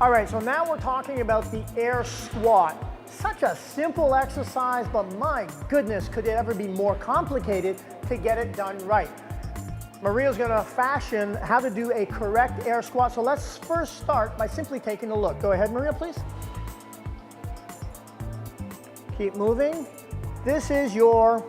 All right, so now we're talking about the air squat. Such a simple exercise, but my goodness, could it ever be more complicated to get it done right? Maria's gonna fashion how to do a correct air squat. So let's first start by simply taking a look. Go ahead, Maria, please. Keep moving. This is your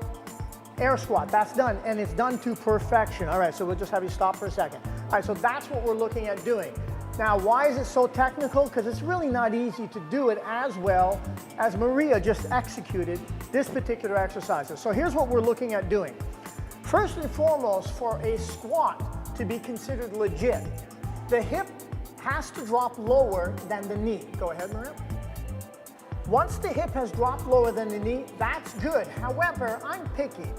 air squat. That's done, and it's done to perfection. All right, so we'll just have you stop for a second. All right, so that's what we're looking at doing. Now, why is it so technical? Because it's really not easy to do it as well as Maria just executed this particular exercise. So here's what we're looking at doing. First and foremost, for a squat to be considered legit, the hip has to drop lower than the knee. Go ahead, Maria. Once the hip has dropped lower than the knee, that's good. However, I'm picky.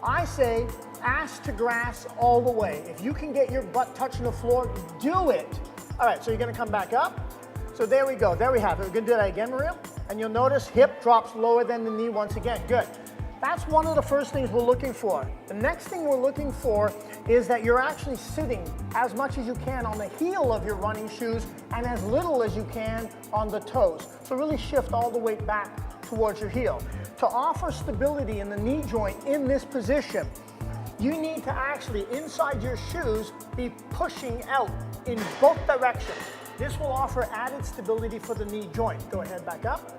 I say ass to grass all the way. If you can get your butt touching the floor, do it. All right, so you're gonna come back up. So there we go, there we have it. We're gonna do that again, Maria. And you'll notice hip drops lower than the knee once again, good. That's one of the first things we're looking for. The next thing we're looking for is that you're actually sitting as much as you can on the heel of your running shoes and as little as you can on the toes. So really shift all the weight back towards your heel. To offer stability in the knee joint in this position, you need to actually, inside your shoes, be pushing out in both directions. This will offer added stability for the knee joint. Go ahead, back up.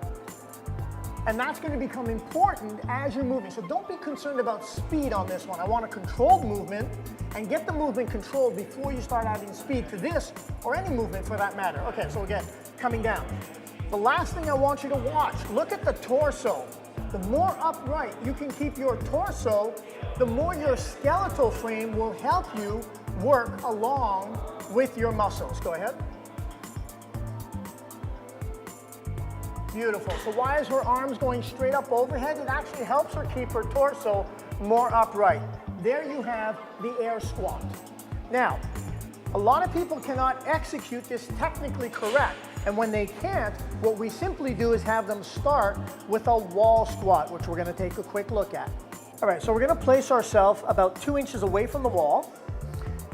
And that's going to become important as you're moving. So don't be concerned about speed on this one. I want a controlled movement, and get the movement controlled before you start adding speed to this, or any movement for that matter. Okay, so again, coming down. The last thing I want you to watch, look at the torso. The more upright you can keep your torso, the more your skeletal frame will help you work along with your muscles. Go ahead. Beautiful. So why is her arms going straight up overhead? It actually helps her keep her torso more upright. There you have the air squat. Now, a lot of people cannot execute this technically correct. And when they can't, what we simply do is have them start with a wall squat, which we're going to take a quick look at. All right, so we're going to place ourselves about 2 inches away from the wall.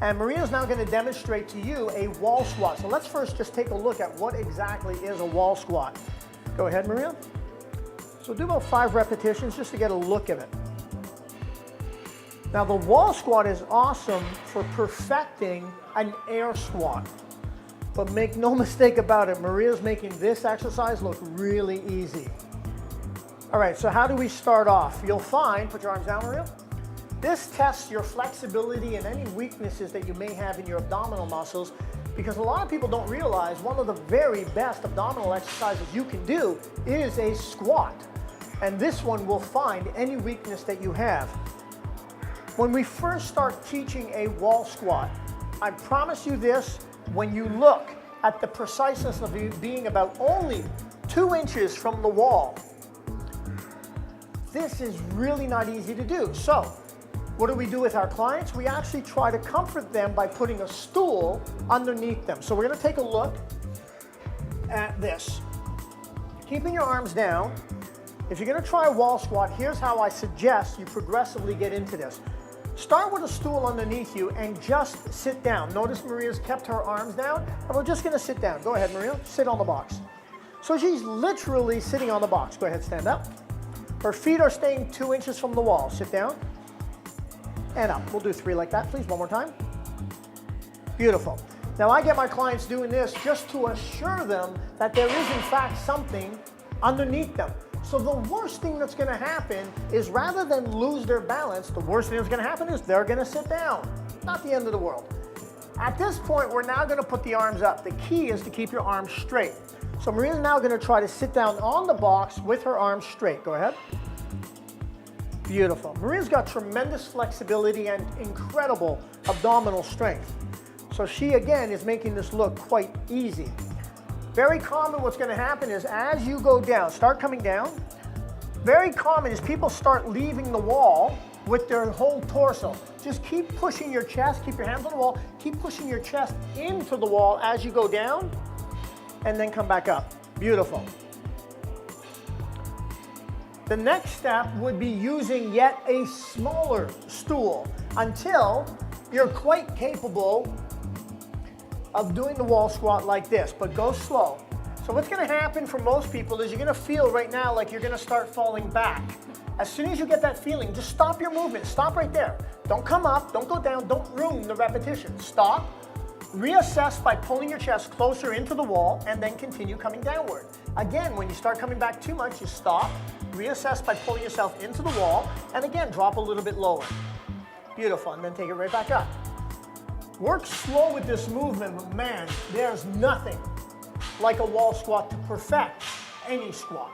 And Maria's now going to demonstrate to you a wall squat. So let's first just take a look at what exactly is a wall squat. Go ahead, Maria. So do about 5 repetitions just to get a look at it. Now the wall squat is awesome for perfecting an air squat. But make no mistake about it, Maria's making this exercise look really easy. All right, so how do we start off? You'll find, put your arms down, Maria. This tests your flexibility and any weaknesses that you may have in your abdominal muscles, because a lot of people don't realize one of the very best abdominal exercises you can do is a squat. And this one will find any weakness that you have. When we first start teaching a wall squat, I promise you this, when you look at the preciseness of you being about only 2 inches from the wall, this is really not easy to do. So, what do we do with our clients? We actually try to comfort them by putting a stool underneath them. So we're going to take a look at this. Keeping your arms down, if you're going to try a wall squat, here's how I suggest you progressively get into this. Start with a stool underneath you and just sit down. Notice Maria's kept her arms down, and we're just going to sit down. Go ahead, Maria, sit on the box. So she's literally sitting on the box. Go ahead, stand up. Her feet are staying 2 inches from the wall. Sit down. And up. We'll do 3 like that, please. One more time. Beautiful. Now I get my clients doing this just to assure them that there is in fact something underneath them. So the worst thing that's going to happen is, rather than lose their balance, the worst thing that's going to happen is they're going to sit down. Not the end of the world. At this point, we're now going to put the arms up. The key is to keep your arms straight. So Maria's now going to try to sit down on the box with her arms straight. Go ahead. Beautiful. Maria's got tremendous flexibility and incredible abdominal strength. So she, again, is making this look quite easy. Very common, what's going to happen is as you go down, start coming down. Very common is people start leaving the wall with their whole torso. Just keep pushing your chest, keep your hands on the wall, keep pushing your chest into the wall as you go down, and then come back up. Beautiful. The next step would be using yet a smaller stool until you're quite capable of doing the wall squat like this, but go slow. So what's gonna happen for most people is you're gonna feel right now like you're gonna start falling back. As soon as you get that feeling, just stop your movement. Stop right there. Don't come up, don't go down, don't ruin the repetition. Stop, reassess by pulling your chest closer into the wall, and then continue coming downward. Again, when you start coming back too much, you stop, reassess by pulling yourself into the wall, and again, drop a little bit lower. Beautiful, and then take it right back up. Work slow with this movement, but man, there's nothing like a wall squat to perfect any squat.